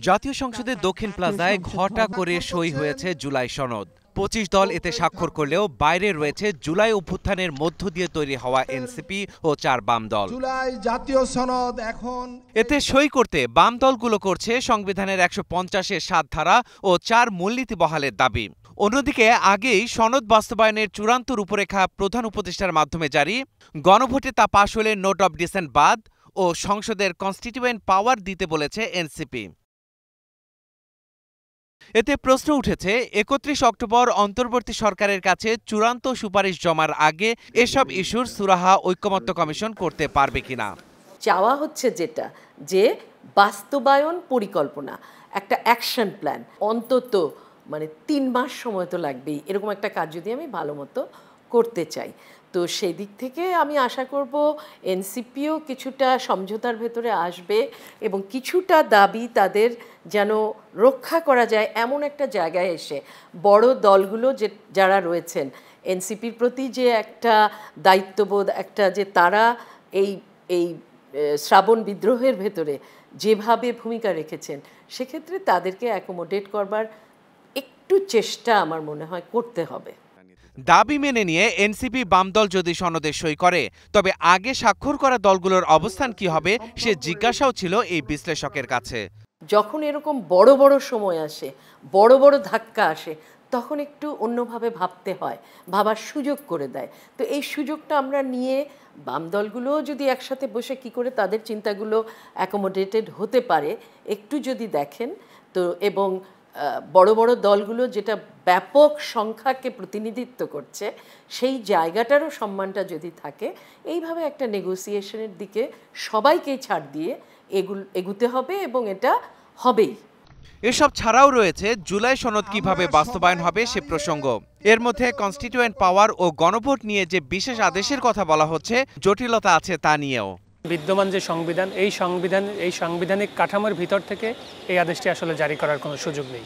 জাতীয় সংসদের দক্ষিণ প্লাজায় ঘটা করে সই হয়েছে জুলাই সনদ। ২৫ দল এতে স্বাক্ষর করলেও বাইরে রয়েছে জুলাই অভ্যুত্থানের মধ্য দিয়ে তৈরি হওয়া এনসিপি ও ৪ বাম দল। জুলাই জাতীয় সনদ এখন এতে সই করতে বাম দলগুলো করছে সংবিধানের ১৫০-এর ৭ ধারা ও ৪ মূলনীতি বহালের দাবি। অন্যদিকে আগেই সনদ বাস্তবায়নের চূড়ান্ত রূপরেখা প্রধান উপদেষ্টার মাধ্যমে জারি, গণভোটে তা পাশ হলে নোট অব ডিসেন্ট বাদ ও সংসদের কনস্টিটিউয়েন্ট পাওয়ার দিতে বলেছে এনসিপি। এতে প্রশ্ন উঠেছে, ৩১ অক্টোবর অন্তর্বর্তী সরকারের কাছে চূড়ান্ত সুপারিশ জমার আগে এসব ইস্যুর সুরাহা ঐকমত্য কমিশন করতে পারবে কিনা। চাওয়া হচ্ছে যেটা, যে বাস্তবায়ন পরিকল্পনা, একটা অ্যাকশন প্ল্যান, অন্তত ৩ মাস সময় তো লাগবেই, এরকম একটা কাজ যদি আমি ভালো মতো করতে চাই, তো সেই দিক থেকে আমি আশা করব এনসিপিও কিছুটা সমঝোতার ভেতরে আসবে এবং কিছুটা দাবি তাদের যেন রক্ষা করা যায় এমন একটা জায়গায় এসে বড় দলগুলো যারা রয়েছেন এনসিপির প্রতি যে একটা দায়িত্ববোধ, একটা যে তারা এই শ্রাবণ বিদ্রোহের ভেতরে যেভাবে ভূমিকা রেখেছেন, সেক্ষেত্রে তাদেরকে অ্যাকোমোডেট করবার একটু চেষ্টা আমার মনে হয় করতে হবে। দাবি মেনে নিয়ে এনসিপি বাম দল যদি সনদে সই করে, তবে আগে স্বাক্ষর করা দলগুলোর অবস্থান কি হবে সে জিজ্ঞাসাও ছিল এই বিশ্লেষকের কাছে। যখন এরকম বড় বড় সময় আসে, বড় বড় ধাক্কা আসে, তখন একটু অন্যভাবে ভাবতে হয়, ভাবার সুযোগ করে দেয়। তো এই সুযোগটা আমরা নিয়ে বাম দলগুলোও যদি একসাথে বসে কি করে তাদের চিন্তাগুলো অ্যাকোমোডেটেড হতে পারে একটু যদি দেখেন, তো এবং বড় বড় দলগুলো যেটা ব্যাপক সংখ্যাকে প্রতিনিধিত্ব করছে সেই জায়গাটারও সম্মানটা যদি থাকে, এইভাবে একটা নেগোসিয়েশনের দিকে সবাইকেই ছাড় দিয়ে এগুতে হবে এবং এটা হবেই। এসব ছাড়াও রয়েছে জুলাই সনদ কিভাবে বাস্তবায়ন হবে সে প্রসঙ্গ। এর মধ্যে কনস্টিটিউয়েন্ট পাওয়ার ও গণভোট নিয়ে যে বিশেষ আদেশের কথা বলা হচ্ছে, জটিলতা আছে তা নিয়েও। বিদ্যমান যে সংবিধান, এই সাংবিধানিক কাঠামোর ভিতর থেকে এই আদেশটি আসলে জারি করার কোনো সুযোগ নেই।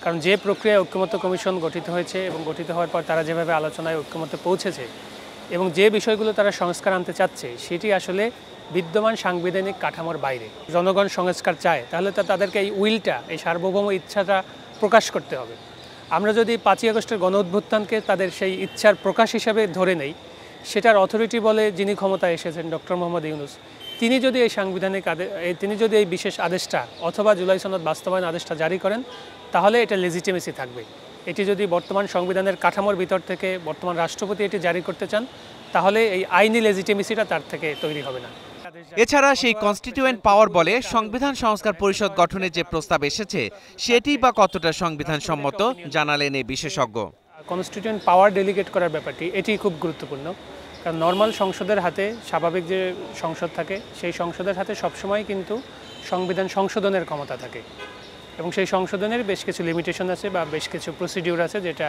কারণ যে প্রক্রিয়ায় ঐকমত্য কমিশন গঠিত হয়েছে এবং গঠিত হওয়ার পর তারা যেভাবে আলোচনায় ঐকমত্যে পৌঁছেছে এবং যে বিষয়গুলো তারা সংস্কার আনতে চাচ্ছে, সেটি আসলে বিদ্যমান সাংবিধানিক কাঠামোর বাইরে। জনগণ সংস্কার চায়, তাহলে তো তাদেরকে এই উইলটা, এই সার্বভৌম ইচ্ছাটা প্রকাশ করতে হবে। আমরা যদি ৫ই আগস্টের গণ অভ্যুত্থানকে তাদের সেই ইচ্ছার প্রকাশ হিসাবে ধরে নেই, সেটার অথরিটি বলে যিনি ক্ষমতায় এসেছেন ডক্টর মোহাম্মদ ইউনূস, তিনি যদি এই বিশেষ আদেশটা অথবা জুলাই সনদ বাস্তবায়ন আদেশটা জারি করেন, তাহলে এটা লেজিটিমেসি থাকবে। এটি যদি বর্তমান সংবিধানের কাঠামোর ভিতর থেকে বর্তমান রাষ্ট্রপতি এটি জারি করতে চান, তাহলে এই আইনি লেজিটিমেসিটা তার থেকে তৈরি হবে না। এছাড়া সেই কনস্টিটিউয়েন্ট পাওয়ার বলে সংবিধান সংস্কার পরিষদ গঠনের যে প্রস্তাব এসেছে, সেটি বা কতটা সংবিধান সম্মত জানালেন এই বিশেষজ্ঞ। কনস্টিটিউয়েন্ট পাওয়ার ডেলিগেট করার ব্যাপারটি এটি খুব গুরুত্বপূর্ণ, কারণ নর্মাল সংসদের হাতে, স্বাভাবিক যে সংসদ থাকে, সেই সংসদের হাতে সবসময় কিন্তু সংবিধান সংশোধনের ক্ষমতা থাকে এবং সেই সংশোধনের বেশ কিছু লিমিটেশন আছে বা বেশ কিছু প্রসিডিউর আছে যেটা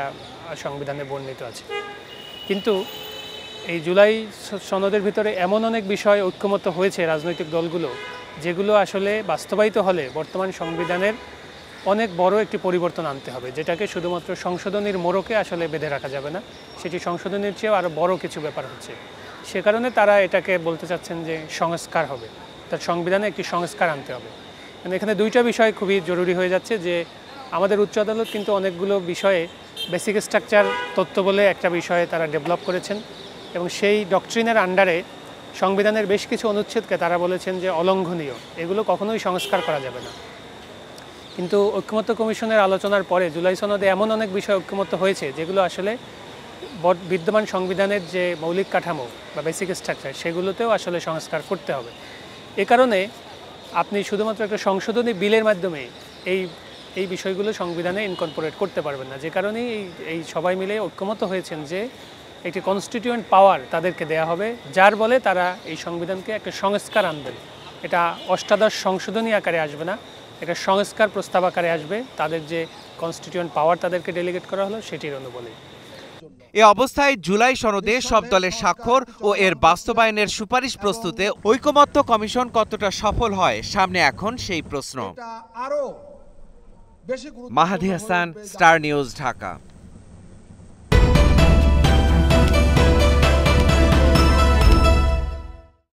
সংবিধানে বর্ণিত আছে। কিন্তু এই জুলাই সনদের ভিতরে এমন অনেক বিষয় ঐক্যমত্য হয়েছে রাজনৈতিক দলগুলো, যেগুলো আসলে বাস্তবায়িত হলে বর্তমান সংবিধানের অনেক বড় একটি পরিবর্তন আনতে হবে, যেটাকে শুধুমাত্র সংশোধনীর মোড়কে আসলে বেঁধে রাখা যাবে না, সেটি সংশোধনীর চেয়েও আরও বড় কিছু ব্যাপার হচ্ছে। সে কারণে তারা এটাকে বলতে চাচ্ছেন যে সংস্কার হবে, তার সংবিধানে একটি সংস্কার আনতে হবে। মানে এখানে দুইটা বিষয় খুবই জরুরি হয়ে যাচ্ছে, যে আমাদের উচ্চ আদালত কিন্তু অনেকগুলো বিষয়ে বেসিক স্ট্রাকচার তত্ত্ব বলে একটা বিষয়ে তারা ডেভেলপ করেছেন এবং সেই ডক্ট্রিনের আন্ডারে সংবিধানের বেশ কিছু অনুচ্ছেদকে তারা বলেছেন যে অলঙ্ঘনীয়, এগুলো কখনোই সংস্কার করা যাবে না। কিন্তু ঐকমত্য কমিশনের আলোচনার পরে জুলাই সনদে এমন অনেক বিষয় ঐকমত্য হয়েছে যেগুলো আসলে বিদ্যমান সংবিধানের যে মৌলিক কাঠামো বা বেসিক স্ট্রাকচার, সেগুলোতেও আসলে সংস্কার করতে হবে। এ কারণে আপনি শুধুমাত্র একটা সংশোধনী বিলের মাধ্যমে এই বিষয়গুলো সংবিধানে ইনকর্পোরেট করতে পারবেন না, যে কারণেই এই সবাই মিলে ঐক্যমত হয়েছেন যে একটি কনস্টিটিউয়েন্ট পাওয়ার তাদেরকে দেয়া হবে, যার বলে তারা এই সংবিধানকে একটা সংস্কার আনবেন। এটা অষ্টাদশ সংশোধনী আকারে আসবে না, এটা সংস্কার প্রস্তাব আকারে আসবে। তাদের যে কনস্টিটিউয়েন্ট পাওয়ার তাদেরকে ডেলিগেট করা হলো, সেটির অনুবলে। এ অবস্থায় জুলাই সনদে সব দলের স্বাক্ষর ও এর বাস্তবায়নের সুপারিশ প্রস্তুতে ঐকমত্য কমিশন কতটা সফল হয়, সামনে এখন সেই প্রশ্ন। মাহাদি হাসান, স্টার নিউজ, ঢাকা।